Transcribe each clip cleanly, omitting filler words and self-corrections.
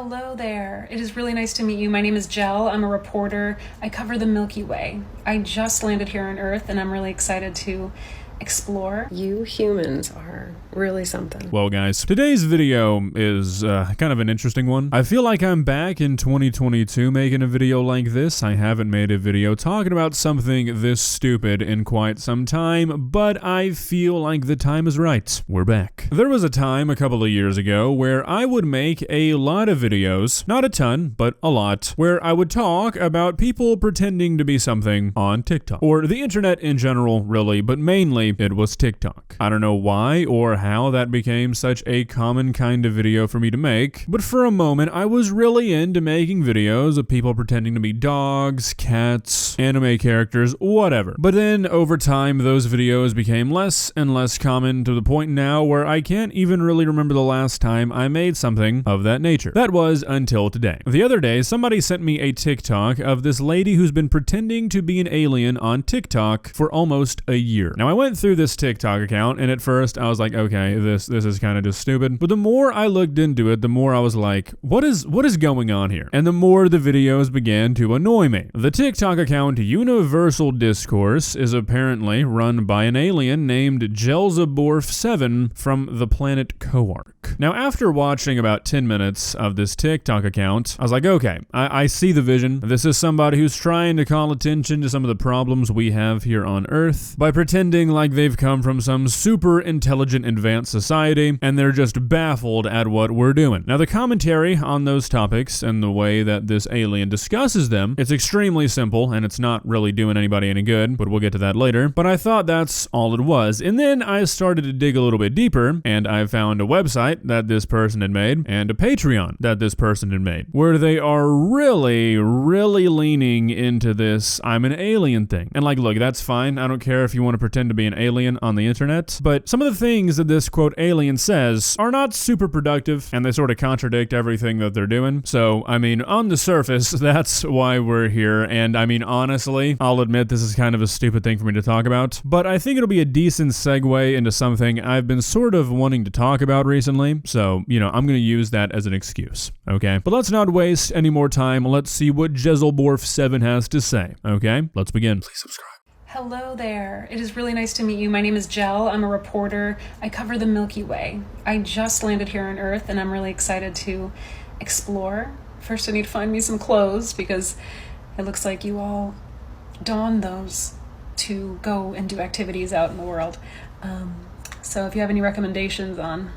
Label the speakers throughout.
Speaker 1: Hello there. It is really nice to meet you. My name is Jell. I'm a reporter. I cover the Milky Way. I just landed here on Earth and I'm really excited to explore.
Speaker 2: You humans are really something.
Speaker 3: Well guys, today's video is kind of an interesting one. I feel like I'm back in 2022 making a video like this. I haven't made a video talking about something this stupid in quite some time, but I feel like the time is right. We're back. There was a time a couple of years ago where I would make a lot of videos, not a ton, but a lot, where I would talk about people pretending to be something on TikTok, or the internet in general really, but mainly it was TikTok. I don't know why or how that became such a common kind of video for me to make, but for a moment I was really into making videos of people pretending to be dogs, cats, anime characters, whatever. But then over time those videos became less and less common to the point now where I can't even really remember the last time I made something of that nature. That was until today. The other day somebody sent me a TikTok of this lady who's been pretending to be an alien on TikTok for almost a year. Now I went through this TikTok account and at first I was like, okay, this is kind of just stupid. But the more I looked into it, the more I was like, what is going on here? And the more the videos began to annoy me. The TikTok account Universal Discourse is apparently run by an alien named Jelzaborf7 from the planet Koark. Now after watching about 10 minutes of this TikTok account, I was like, okay, I see the vision. This is somebody who's trying to call attention to some of the problems we have here on Earth by pretending like they've come from some super intelligent advanced society and they're just baffled at what we're doing. Now the commentary on those topics and the way that this alien discusses them, it's extremely simple and it's not really doing anybody any good, but we'll get to that later. But I thought that's all it was. And then I started to dig a little bit deeper and I found a website that this person had made and a Patreon that this person had made where they are really leaning into this I'm an alien thing. And like, look, that's fine. I don't care if you want to pretend to be an alien on the internet, but some of the things that this quote alien says are not super productive and they sort of contradict everything that they're doing. So, I mean, on the surface, that's why we're here. And I mean, honestly, I'll admit this is kind of a stupid thing for me to talk about, but I think it'll be a decent segue into something I've been sort of wanting to talk about recently. So, you know, I'm going to use that as an excuse. Okay. But let's not waste any more time. Let's see what Jelzaborf7 has to say. Okay. Let's begin. Please subscribe.
Speaker 1: Hello there. It is really nice to meet you. My name is Jell. I'm a reporter. I cover the Milky Way. I just landed here on Earth and I'm really excited to explore. First I need to find me some clothes because it looks like you all don those to go and do activities out in the world. So if you have any recommendations on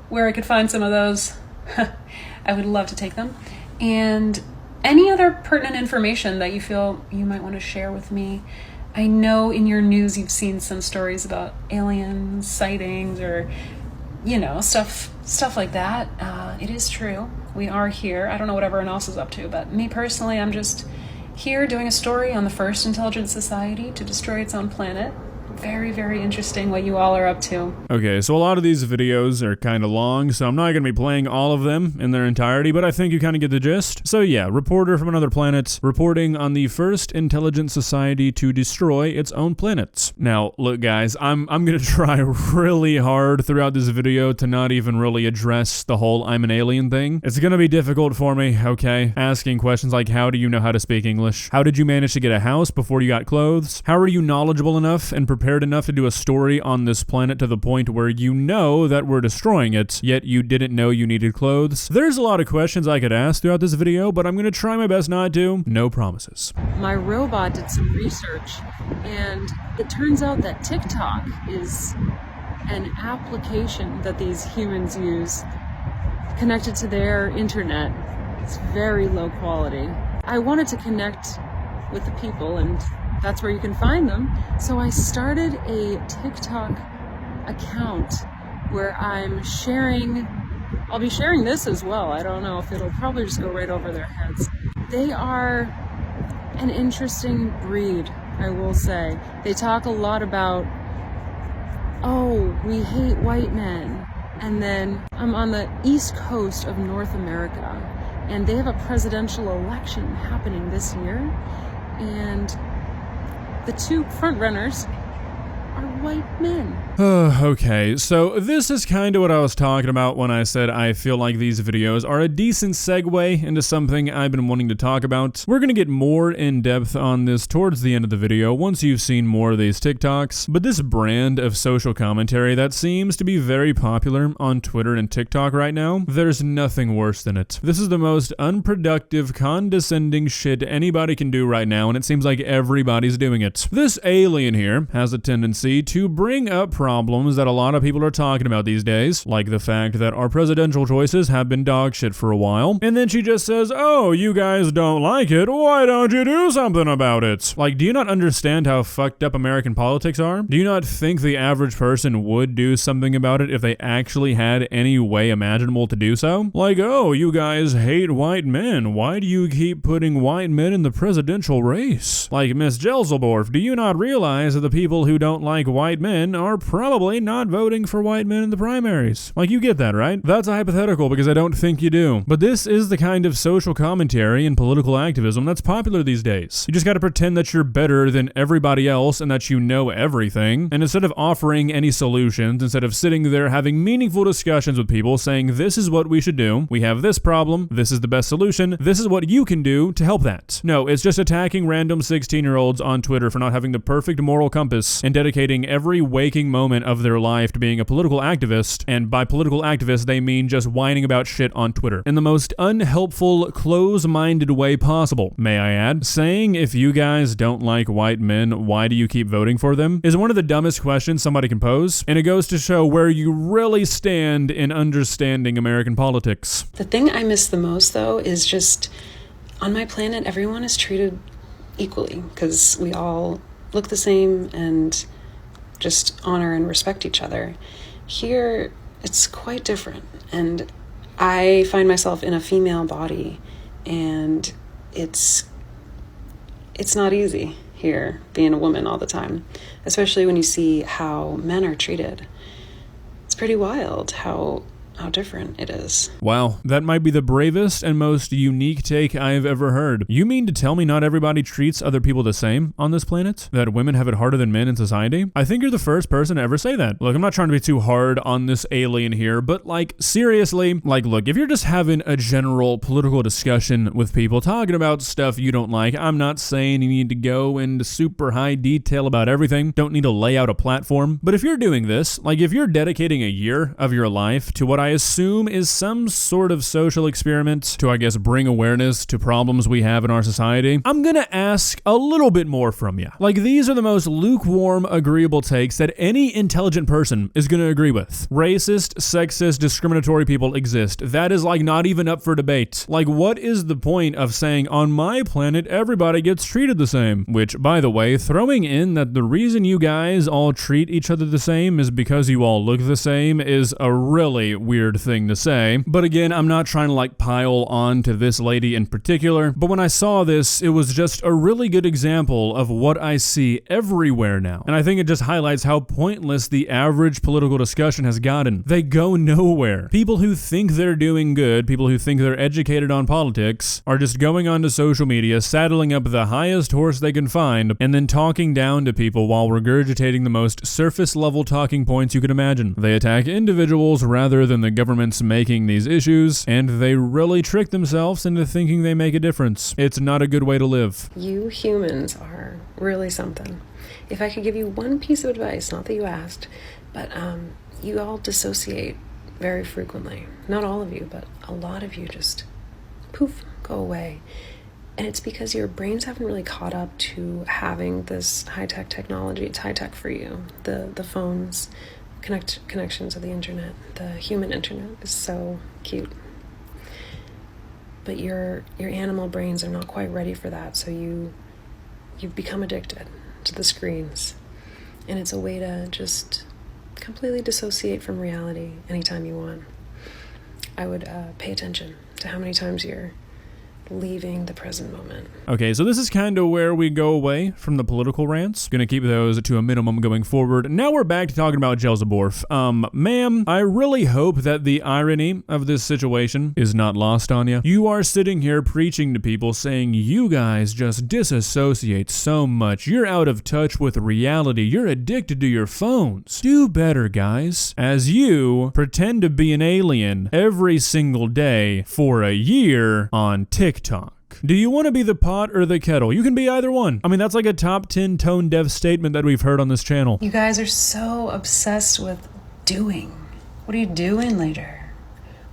Speaker 1: where I could find some of those, I would love to take them. And any other pertinent information that you feel you might want to share with me. I know in your news you've seen some stories about alien sightings or, you know, stuff like that. It is true. We are here. I don't know what everyone else is up to, but me personally, I'm just here doing a story on the first intelligent society to destroy its own planet. Very interesting what you all are up to.
Speaker 3: Okay, so a lot of these videos are kind of long, so I'm not going to be playing all of them in their entirety, but I think you kind of get the gist. So yeah, reporter from another planet, reporting on the first intelligent society to destroy its own planets. Now, look guys, I'm going to try really hard throughout this video to not even really address the whole I'm an alien thing. It's going to be difficult for me, okay? Asking questions like, how do you know how to speak English? How did you manage to get a house before you got clothes? How are you knowledgeable enough and prepared enough to do a story on this planet to the point where you know that we're destroying it, yet you didn't know you needed clothes? There's a lot of questions I could ask throughout this video, but I'm gonna try my best not to. No promises.
Speaker 2: My robot did some research and it turns out that TikTok is an application that these humans use connected to their internet. It's very low quality. I wanted to connect with the people and that's where you can find them. So I started a TikTok account where I'll be sharing this as well. I don't know if it'll probably just go right over their heads. They are an interesting breed, I will say. They talk a lot about, oh, we hate white men. And then I'm on the East Coast of North America and they have a presidential election happening this year. And the two front runners are white men.
Speaker 3: Okay, so this is kind of what I was talking about when I said I feel like these videos are a decent segue into something I've been wanting to talk about. We're gonna get more in depth on this towards the end of the video once you've seen more of these TikToks, but this brand of social commentary that seems to be very popular on Twitter and TikTok right now, there's nothing worse than it. This is the most unproductive, condescending shit anybody can do right now, and it seems like everybody's doing it. This alien here has a tendency to bring up problems that a lot of people are talking about these days, like the fact that our presidential choices have been dog shit for a while, and then she just says, oh, you guys don't like it, why don't you do something about it? Like, do you not understand how fucked up American politics are? Do you not think the average person would do something about it if they actually had any way imaginable to do so? Like, oh, you guys hate white men, why do you keep putting white men in the presidential race? Like, Miss Jelzelborf, do you not realize that the people who don't like white men are probably not voting for white men in the primaries? Like, you get that, right? That's a hypothetical because I don't think you do. But this is the kind of social commentary and political activism that's popular these days. You just gotta pretend that you're better than everybody else and that you know everything. And instead of offering any solutions, instead of sitting there having meaningful discussions with people saying, this is what we should do, we have this problem, this is the best solution, this is what you can do to help that. No, it's just attacking random 16-year-olds on Twitter for not having the perfect moral compass and dedicating every waking moment of their life to being a political activist, and by political activist they mean just whining about shit on Twitter in the most unhelpful, close-minded way possible, may I add. Saying if you guys don't like white men, why do you keep voting for them, is one of the dumbest questions somebody can pose, and it goes to show where you really stand in understanding American politics.
Speaker 1: The thing I miss the most, though, is just on my planet, everyone is treated equally because we all look the same and just honor and respect each other. Here, it's quite different, and I find myself in a female body, and it's not easy here being a woman all the time, especially when you see how men are treated. It's pretty wild how different it is.
Speaker 3: Wow, that might be the bravest and most unique take I've ever heard. You mean to tell me not everybody treats other people the same on this planet? That women have it harder than men in society? I think you're the first person to ever say that. Look, I'm not trying to be too hard on this alien here, but like, seriously, like, look, if you're just having a general political discussion with people talking about stuff you don't like, I'm not saying you need to go into super high detail about everything, don't need to lay out a platform, but if you're doing this, like if you're dedicating a year of your life to what I assume is some sort of social experiment to, I guess, bring awareness to problems we have in our society, I'm gonna ask a little bit more from you. Like, these are the most lukewarm, agreeable takes that any intelligent person is gonna agree with. Racist, sexist, discriminatory people exist. That is, like, not even up for debate. Like, what is the point of saying, on my planet, everybody gets treated the same? Which, by the way, throwing in that the reason you guys all treat each other the same is because you all look the same is a really weird thing to say. But again, I'm not trying to like pile on to this lady in particular, but when I saw this, it was just a really good example of what I see everywhere now. And I think it just highlights how pointless the average political discussion has gotten. They go nowhere. People who think they're doing good, people who think they're educated on politics, are just going onto social media, saddling up the highest horse they can find, and then talking down to people while regurgitating the most surface level talking points you could imagine. They attack individuals rather than the government's making these issues, and they really trick themselves into thinking they make a difference. It's not a good way to live.
Speaker 1: You humans are really something. If I could give you one piece of advice, not that you asked, but you all dissociate very frequently. Not all of you, but a lot of you just poof, go away. And it's because your brains haven't really caught up to having this high-tech technology. It's high-tech for you. The phones, connections to the internet, the human internet is so cute. But your animal brains are not quite ready for that, so you've become addicted to the screens. And it's a way to just completely dissociate from reality anytime you want. I would pay attention to how many times you're leaving the present moment.
Speaker 3: Okay, so this is kind of where we go away from the political rants. Gonna keep those to a minimum going forward. Now we're back to talking about Jelzaborf. Ma'am, I really hope that the irony of this situation is not lost on you. You are sitting here preaching to people saying you guys just disassociate so much. You're out of touch with reality. You're addicted to your phones. Do better, guys. As you pretend to be an alien every single day for a year on TikTok. Do you want to be the pot or the kettle? You can be either one. I mean, that's like a top 10 tone deaf statement that we've heard on this channel.
Speaker 1: You guys are so obsessed with doing. What are you doing later?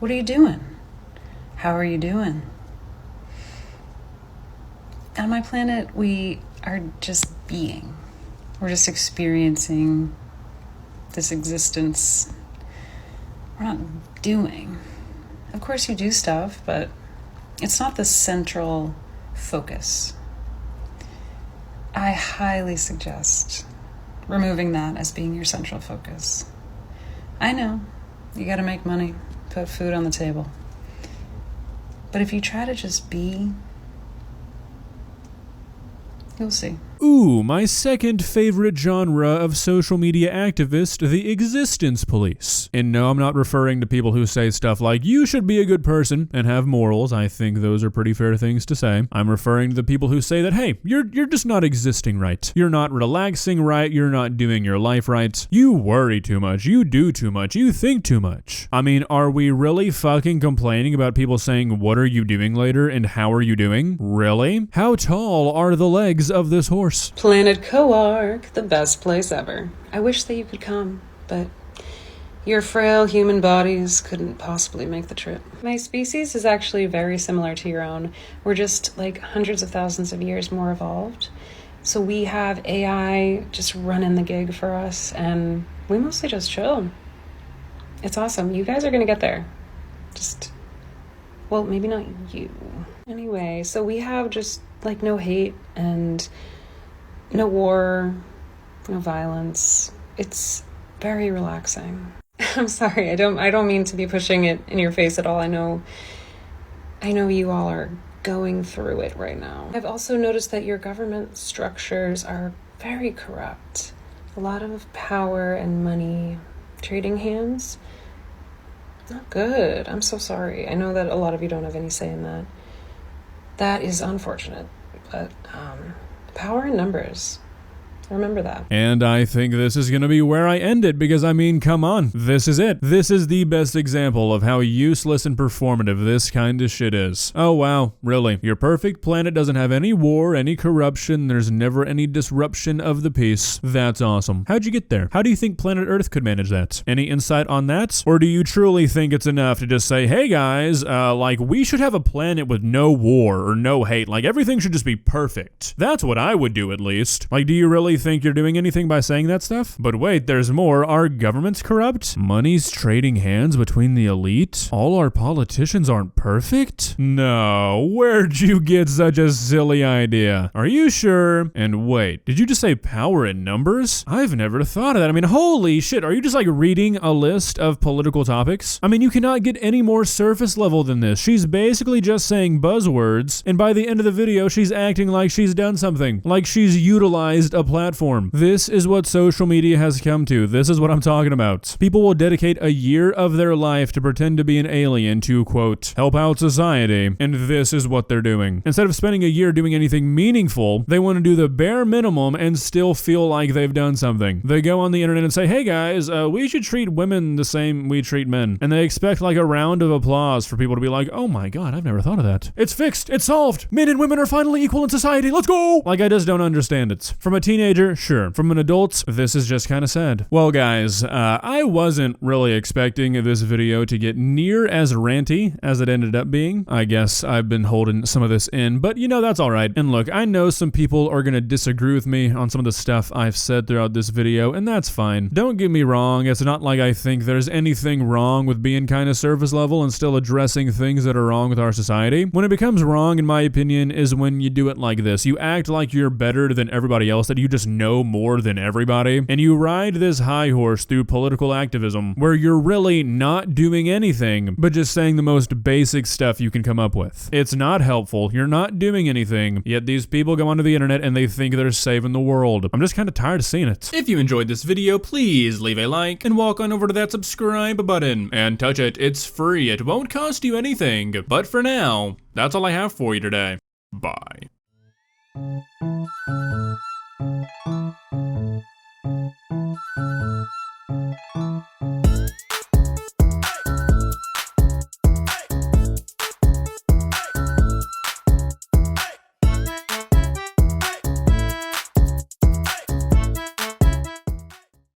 Speaker 1: What are you doing? How are you doing? On my planet, we are just being. We're just experiencing this existence. We're not doing. Of course you do stuff, but it's not the central focus. I highly suggest removing that as being your central focus. I know, you gotta make money, put food on the table. But if you try to just be, you'll see.
Speaker 3: Ooh, my second favorite genre of social media activist, the existence police. And no, I'm not referring to people who say stuff like, you should be a good person and have morals. I think those are pretty fair things to say. I'm referring to the people who say that, hey, you're just not existing right. You're not relaxing right. You're not doing your life right. You worry too much. You do too much. You think too much. I mean, are we really fucking complaining about people saying, what are you doing later and how are you doing? Really? How tall are the legs of this horse?
Speaker 1: Planet Coark, the best place ever. I wish that you could come, but your frail human bodies couldn't possibly make the trip. My species is actually very similar to your own. We're just like hundreds of thousands of years more evolved. So we have AI just running the gig for us, and we mostly just chill. It's awesome. You guys are gonna get there. Well, maybe not you. Anyway, so we have just like no hate and no war, no violence. It's very relaxing. I'm sorry, I don't mean to be pushing it in your face at all. I know you all are going through it right now. I've also noticed that your government structures are very corrupt. A lot of power and money, trading hands. Not good. I'm so sorry. I know that a lot of you don't have any say in that. That is unfortunate, but power in numbers. Remember that.
Speaker 3: And I think this is gonna be where I end it because, I mean, come on. This is it. This is the best example of how useless and performative this kind of shit is. Oh wow, really? Your perfect planet doesn't have any war, any corruption, there's never any disruption of the peace. That's awesome. How'd you get there? How do you think planet Earth could manage that? Any insight on that? Or do you truly think it's enough to just say, hey guys, like we should have a planet with no war or no hate, like everything should just be perfect. That's what I would do at least. Like, do you really think you're doing anything by saying that stuff? But wait, there's more. Are governments corrupt? Money's trading hands between the elite? All our politicians aren't perfect? No, where'd you get such a silly idea? Are you sure? And wait, did you just say power in numbers? I've never thought of that. I mean, holy shit, are you just like reading a list of political topics? I mean, you cannot get any more surface level than this. She's basically just saying buzzwords, and by the end of the video, she's acting like she's done something, like she's utilized a platform. This is what social media has come to. This is what I'm talking about. People will dedicate a year of their life to pretend to be an alien to, quote, help out society, and this is what they're doing. Instead of spending a year doing anything meaningful, they want to do the bare minimum and still feel like they've done something. They go on the internet and say, hey guys, we should treat women the same we treat men. And they expect like a round of applause for people to be like, oh my god, I've never thought of that. It's fixed. It's solved. Men and women are finally equal in society. Let's go! Like, I just don't understand it. From a teenager, sure. From an adult, this is just kind of sad. Well, guys, I wasn't really expecting this video to get near as ranty as it ended up being. I guess I've been holding some of this in, but you know, that's all right. And look, I know some people are gonna disagree with me on some of the stuff I've said throughout this video, and that's fine. Don't get me wrong, it's not like I think there's anything wrong with being kind of surface level and still addressing things that are wrong with our society. When it becomes wrong, in my opinion, is when you do it like this. You act like you're better than everybody else, that you just just know more than everybody, and you ride this high horse through political activism where you're really not doing anything but just saying the most basic stuff you can come up with. It's not helpful, you're not doing anything, yet these people go onto the internet and they think they're saving the world. I'm just kind of tired of seeing it. If you enjoyed this video, please leave a like and walk on over to that subscribe button and touch it. It's free, it won't cost you anything. But for now, that's all I have for you today. Bye.